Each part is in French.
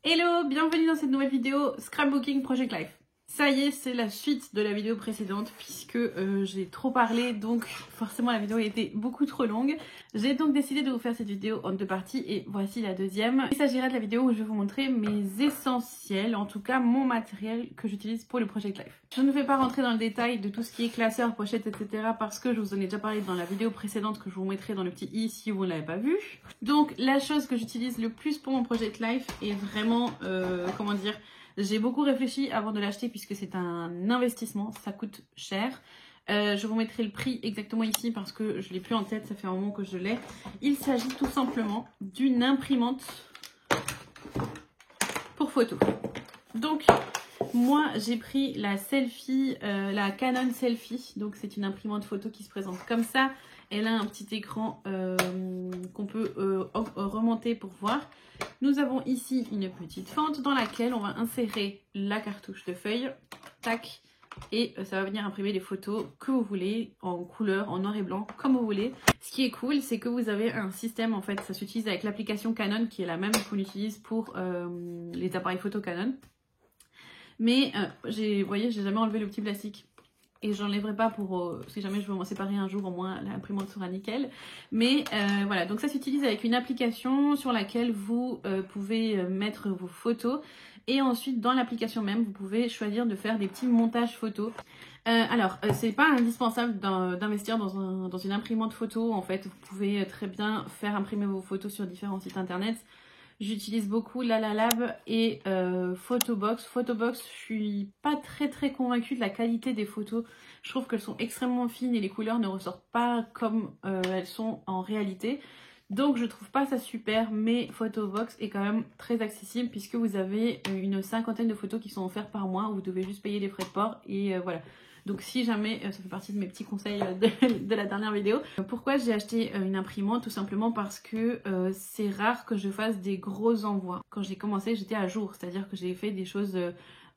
Hello, bienvenue dans cette nouvelle vidéo Scrapbooking Project Life. Ça y est, c'est la suite de la vidéo précédente puisque j'ai trop parlé, donc forcément la vidéo a été beaucoup trop longue. J'ai donc décidé de vous faire cette vidéo en deux parties et voici la deuxième. Il s'agira de la vidéo où je vais vous montrer mes essentiels, en tout cas mon matériel que j'utilise pour le Project Life. Je ne vais pas rentrer dans le détail de tout ce qui est classeur, pochette, etc. parce que je vous en ai déjà parlé dans la vidéo précédente que je vous mettrai dans le petit i si vous ne l'avez pas vu. Donc la chose que j'utilise le plus pour mon Project Life est vraiment, comment dire, j'ai beaucoup réfléchi avant de l'acheter puisque c'est un investissement, ça coûte cher. Je vous mettrai le prix exactement ici parce que je ne l'ai plus en tête, ça fait un moment que je l'ai. Il s'agit tout simplement d'une imprimante pour photo. Donc moi j'ai pris la Selfie, la Canon Selfie, donc c'est une imprimante photo qui se présente comme ça. Elle a un petit écran qu'on peut remonter pour voir. Nous avons ici une petite fente dans laquelle on va insérer la cartouche de feuilles. Tac. Et ça va venir imprimer les photos que vous voulez, en couleur, en noir et blanc, comme vous voulez. Ce qui est cool, c'est que vous avez un système, en fait, ça s'utilise avec l'application Canon, qui est la même qu'on utilise pour les appareils photo Canon. Mais, vous voyez, j'ai jamais enlevé le petit plastique. Et j'enlèverai pas pour, si jamais je veux m'en séparer un jour, au moins l'imprimante sera nickel. Mais voilà, donc ça s'utilise avec une application sur laquelle vous pouvez mettre vos photos. Et ensuite, dans l'application même, vous pouvez choisir de faire des petits montages photos. Alors, c'est pas indispensable d'investir dans une imprimante photo. En fait, vous pouvez très bien faire imprimer vos photos sur différents sites internet. J'utilise beaucoup Lalalab et Photobox. Photobox, je suis pas très convaincue de la qualité des photos. Je trouve qu'elles sont extrêmement fines et les couleurs ne ressortent pas comme elles sont en réalité. Donc je trouve pas ça super, mais Photobox est quand même très accessible puisque vous avez une cinquantaine de photos qui sont offertes par mois. Vous devez juste payer les frais de port et voilà. Donc si jamais, ça fait partie de mes petits conseils de la dernière vidéo. Pourquoi j'ai acheté une imprimante? Tout simplement parce que c'est rare que je fasse des gros envois. Quand j'ai commencé, j'étais à jour, c'est-à-dire que j'ai fait des choses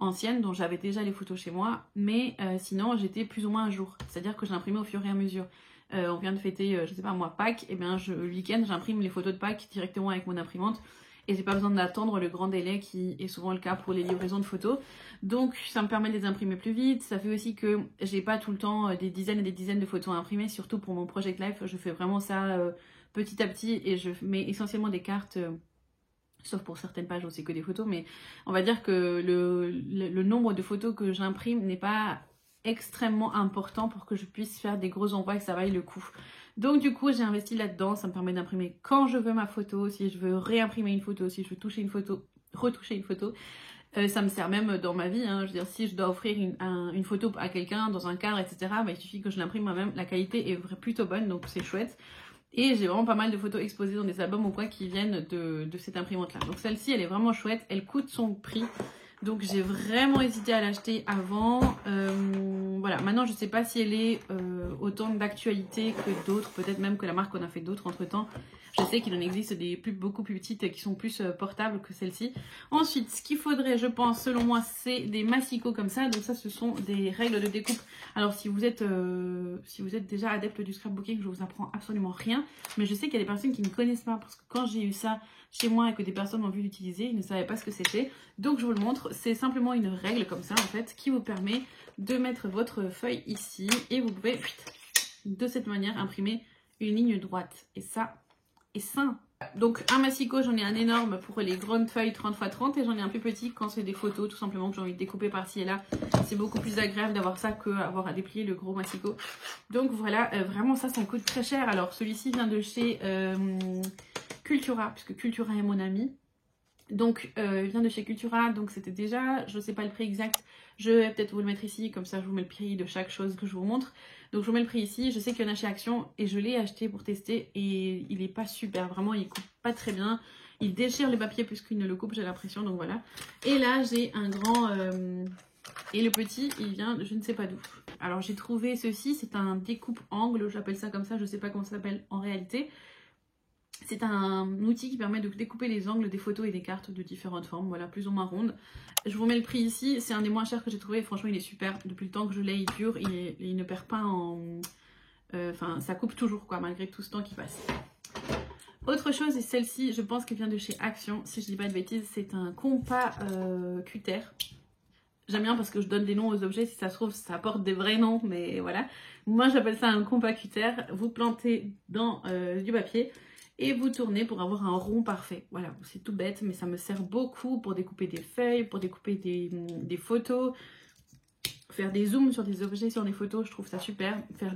anciennes dont j'avais déjà les photos chez moi, mais sinon j'étais plus ou moins à jour, c'est-à-dire que j'imprimais au fur et à mesure. On vient de fêter, je sais pas moi, Pâques, et bien le week-end j'imprime les photos de Pâques directement avec mon imprimante. Et j'ai pas besoin d'attendre le grand délai qui est souvent le cas pour les livraisons de photos. Donc ça me permet de les imprimer plus vite. Ça fait aussi que j'ai pas tout le temps des dizaines et des dizaines de photos à imprimer. Surtout pour mon Project Life, je fais vraiment ça petit à petit. Et je mets essentiellement des cartes, sauf pour certaines pages où c'est que des photos. Mais on va dire que le nombre de photos que j'imprime n'est pas extrêmement important pour que je puisse faire des gros envois et que ça vaille le coup. Donc du coup j'ai investi là-dedans, ça me permet d'imprimer quand je veux ma photo, si je veux réimprimer une photo, si je veux toucher une photo, retoucher une photo. Ça me sert même dans ma vie, hein. Je veux dire, si je dois offrir une photo à quelqu'un dans un cadre, etc., bah, il suffit que je l'imprime moi-même, la qualité est plutôt bonne, donc c'est chouette. Et j'ai vraiment pas mal de photos exposées dans des albums ou quoi qui viennent de cette imprimante-là. Donc celle-ci, elle est vraiment chouette, elle coûte son prix. Donc j'ai vraiment hésité à l'acheter avant. Voilà, maintenant je sais pas si elle est autant d'actualité que d'autres, peut-être même que la marque en a fait d'autres entre temps. Je sais qu'il en existe des beaucoup plus petites qui sont plus portables que celle-ci. Ensuite, ce qu'il faudrait, je pense, selon moi, c'est des massicots comme ça. Donc ça, ce sont des règles de découpe. Alors si vous êtes déjà adepte du scrapbooking, je vous apprends absolument rien. Mais je sais qu'il y a des personnes qui ne connaissent pas parce que quand j'ai eu ça chez moi et que des personnes ont vu l'utiliser, ils ne savaient pas ce que c'était. Donc je vous le montre, c'est simplement une règle comme ça en fait qui vous permet de mettre votre feuille ici et vous pouvez de cette manière imprimer une ligne droite. Et ça est sain. Donc un massicot, j'en ai un énorme pour les grandes feuilles 30x30 et j'en ai un plus petit quand c'est des photos tout simplement que j'ai envie de découper par-ci et là. C'est beaucoup plus agréable d'avoir ça qu'avoir à déplier le gros massicot. Donc voilà, vraiment ça coûte très cher. Alors celui-ci vient de chez Cultura, puisque Cultura est mon ami. Donc il vient de chez Cultura, donc c'était déjà, je ne sais pas le prix exact, je vais peut-être vous le mettre ici, comme ça je vous mets le prix de chaque chose que je vous montre. Donc je vous mets le prix ici, je sais qu'il y en a chez Action et je l'ai acheté pour tester et il est pas super, vraiment il coupe pas très bien. Il déchire le papier plus qu'il ne le coupe, j'ai l'impression, donc voilà. Et là j'ai un grand, et le petit il vient de je ne sais pas d'où. Alors j'ai trouvé ceci, c'est un découpe angle, j'appelle ça comme ça, je ne sais pas comment ça s'appelle en réalité. C'est un outil qui permet de découper les angles des photos et des cartes de différentes formes, voilà, plus ou moins rondes. Je vous mets le prix ici, c'est un des moins chers que j'ai trouvé, franchement il est super. Depuis le temps que je l'ai, il dure, il ne perd pas en... Enfin, ça coupe toujours quoi, malgré tout ce temps qui passe. Autre chose, et celle-ci, je pense qu'elle vient de chez Action, si je dis pas de bêtises, c'est un compas cutter. J'aime bien parce que je donne des noms aux objets, si ça se trouve ça porte des vrais noms, mais voilà. Moi j'appelle ça un compas cutter. Vous plantez dans du papier et vous tournez pour avoir un rond parfait. Voilà, c'est tout bête, mais ça me sert beaucoup pour découper des feuilles, pour découper des photos, faire des zooms sur des objets, sur des photos, je trouve ça super. Faire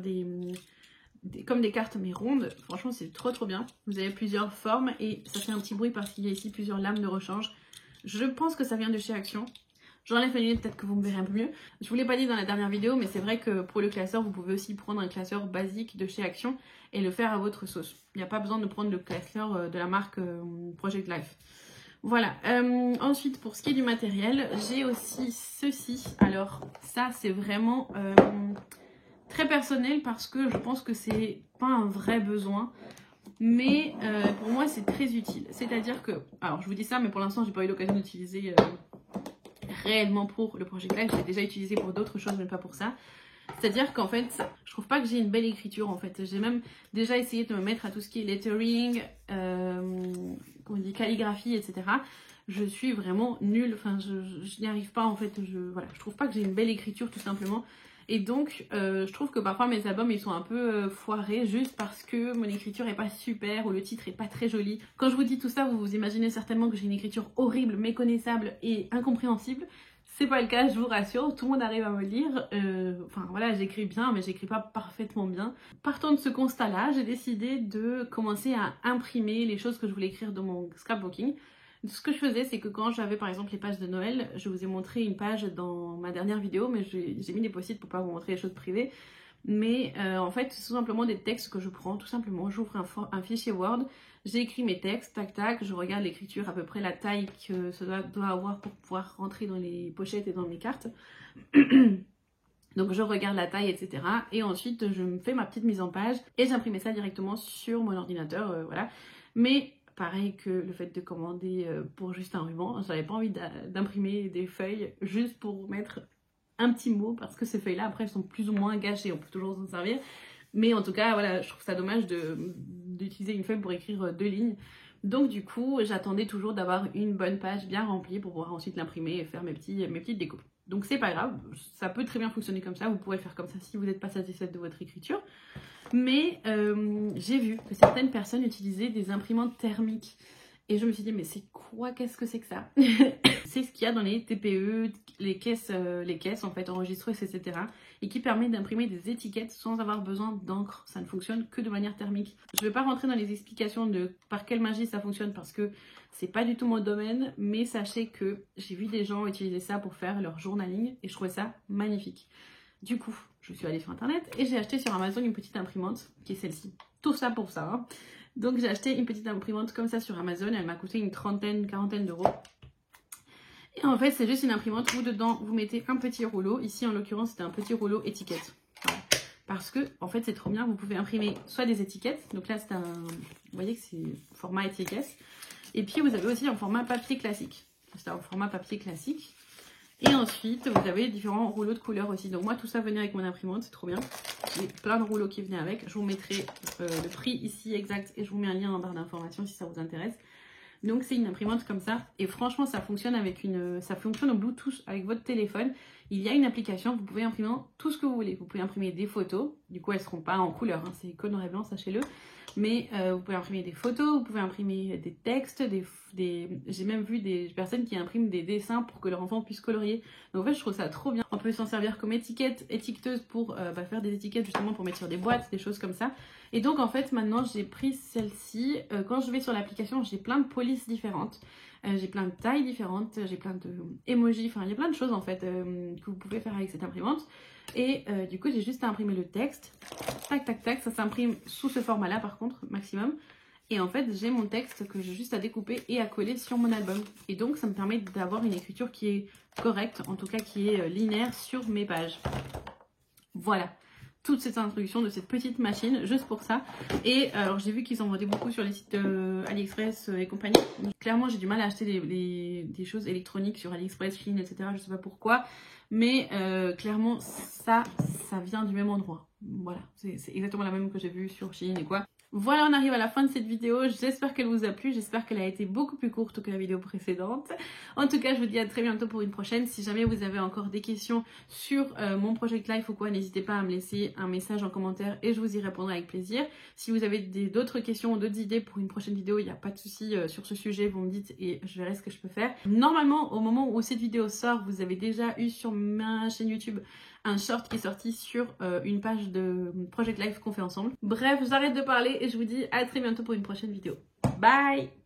comme des cartes mais rondes, franchement c'est trop bien. Vous avez plusieurs formes et ça fait un petit bruit parce qu'il y a ici plusieurs lames de rechange. Je pense que ça vient de chez Action. J'enlève une lunette, peut-être que vous me verrez un peu mieux. Je vous l'ai pas dit dans la dernière vidéo, mais c'est vrai que pour le classeur, vous pouvez aussi prendre un classeur basique de chez Action et le faire à votre sauce. Il n'y a pas besoin de prendre le classeur de la marque Project Life. Voilà. Ensuite, pour ce qui est du matériel, j'ai aussi ceci. Alors, ça, c'est vraiment très personnel parce que je pense que c'est pas un vrai besoin. Mais pour moi, c'est très utile. C'est-à-dire que... Alors, je vous dis ça, mais pour l'instant, j'ai pas eu l'occasion d'utiliser... réellement pour le Project Life, j'ai déjà utilisé pour d'autres choses mais pas pour ça. C'est-à-dire qu'en fait, je trouve pas que j'ai une belle écriture en fait. J'ai même déjà essayé de me mettre à tout ce qui est lettering, comment on dit, calligraphie, etc. Je suis vraiment nulle, enfin je n'y arrive pas en fait. Voilà, je trouve pas que j'ai une belle écriture tout simplement. Et donc, je trouve que parfois mes albums ils sont un peu foirés juste parce que mon écriture est pas super ou le titre est pas très joli. Quand je vous dis tout ça, vous vous imaginez certainement que j'ai une écriture horrible, méconnaissable et incompréhensible. C'est pas le cas, je vous rassure, tout le monde arrive à me lire. Enfin voilà, j'écris bien, mais j'écris pas parfaitement bien. Partant de ce constat-là, j'ai décidé de commencer à imprimer les choses que je voulais écrire dans mon scrapbooking. Ce que je faisais, c'est que quand j'avais par exemple les pages de Noël, je vous ai montré une page dans ma dernière vidéo, mais j'ai mis des post-it pour pas vous montrer les choses privées. Mais en fait, c'est tout simplement des textes que je prends, tout simplement. J'ouvre un fichier Word, j'écris mes textes, tac tac, je regarde l'écriture, à peu près la taille que ça doit avoir pour pouvoir rentrer dans les pochettes et dans mes cartes. Donc je regarde la taille, etc. Et ensuite, je me fais ma petite mise en page et j'imprimais ça directement sur mon ordinateur, voilà. Mais pareil que le fait de commander pour juste un ruban, j'avais pas envie d'imprimer des feuilles juste pour mettre un petit mot parce que ces feuilles-là, après, elles sont plus ou moins gâchées, on peut toujours s'en servir. Mais en tout cas, voilà, je trouve ça dommage d'utiliser une feuille pour écrire 2 lignes. Donc du coup, j'attendais toujours d'avoir une bonne page bien remplie pour pouvoir ensuite l'imprimer et faire mes petites découpes. Donc c'est pas grave, ça peut très bien fonctionner comme ça, vous pourrez faire comme ça si vous n'êtes pas satisfaite de votre écriture. Mais j'ai vu que certaines personnes utilisaient des imprimantes thermiques. Et je me suis dit, mais c'est quoi, qu'est-ce que c'est que ça? C'est ce qu'il y a dans les TPE, les caisses en fait, enregistreuses, etc. Et qui permet d'imprimer des étiquettes sans avoir besoin d'encre. Ça ne fonctionne que de manière thermique. Je ne vais pas rentrer dans les explications de par quelle magie ça fonctionne parce que c'est pas du tout mon domaine. Mais sachez que j'ai vu des gens utiliser ça pour faire leur journaling et je trouvais ça magnifique. Du coup, je suis allée sur internet et j'ai acheté sur Amazon une petite imprimante qui est celle-ci. Tout ça pour ça, hein. Donc j'ai acheté une petite imprimante comme ça sur Amazon, elle m'a coûté une quarantaine d'euros. Et en fait c'est juste une imprimante où dedans vous mettez un petit rouleau, ici en l'occurrence c'était un petit rouleau étiquette. Voilà. Parce que en fait c'est trop bien, vous pouvez imprimer soit des étiquettes, donc là c'est un, vous voyez que c'est format étiquette. Et puis vous avez aussi un format papier classique, c'est un format papier classique. Et ensuite, vous avez différents rouleaux de couleurs aussi. Donc moi, tout ça venait avec mon imprimante, c'est trop bien. J'ai plein de rouleaux qui venaient avec. Je vous mettrai le prix ici exact et je vous mets un lien en barre d'informations si ça vous intéresse. Donc c'est une imprimante comme ça. Et franchement, ça fonctionne avec ça fonctionne au Bluetooth avec votre téléphone. Il y a une application, vous pouvez imprimer tout ce que vous voulez. Vous pouvez imprimer des photos. Du coup, elles ne seront pas en couleur, hein, c'est que noir et blanc, sachez-le. Mais vous pouvez imprimer des photos, vous pouvez imprimer des textes, j'ai même vu des personnes qui impriment des dessins pour que leur enfant puisse colorier. Donc en fait je trouve ça trop bien. On peut s'en servir comme étiqueteuse pour faire des étiquettes justement pour mettre sur des boîtes, des choses comme ça. Et donc en fait maintenant j'ai pris celle-ci. Quand je vais sur l'application j'ai plein de polices différentes. J'ai plein de tailles différentes, j'ai plein de emojis, enfin il y a plein de choses en fait que vous pouvez faire avec cette imprimante. Et du coup j'ai juste à imprimer le texte, tac tac tac, ça s'imprime sous ce format là par contre, maximum. Et en fait j'ai mon texte que j'ai juste à découper et à coller sur mon album. Et donc ça me permet d'avoir une écriture qui est correcte, en tout cas qui est linéaire sur mes pages. Voilà, toute cette introduction de cette petite machine, juste pour ça. Et alors j'ai vu qu'ils en vendaient beaucoup sur les sites AliExpress et compagnie. Donc, clairement j'ai du mal à acheter des choses électroniques sur AliExpress, Chine, etc. Je sais pas pourquoi. Mais clairement ça vient du même endroit. Voilà, c'est exactement la même que j'ai vue sur Chine et quoi. Voilà, on arrive à la fin de cette vidéo. J'espère qu'elle vous a plu. J'espère qu'elle a été beaucoup plus courte que la vidéo précédente. En tout cas, je vous dis à très bientôt pour une prochaine. Si jamais vous avez encore des questions sur mon Project Life ou quoi, n'hésitez pas à me laisser un message en commentaire et je vous y répondrai avec plaisir. Si vous avez d'autres questions ou d'autres idées pour une prochaine vidéo, il n'y a pas de souci sur ce sujet. Vous me dites et je verrai ce que je peux faire. Normalement, au moment où cette vidéo sort, vous avez déjà eu sur ma chaîne YouTube un short qui est sorti sur une page de Project Life qu'on fait ensemble. Bref, j'arrête de parler et je vous dis à très bientôt pour une prochaine vidéo. Bye!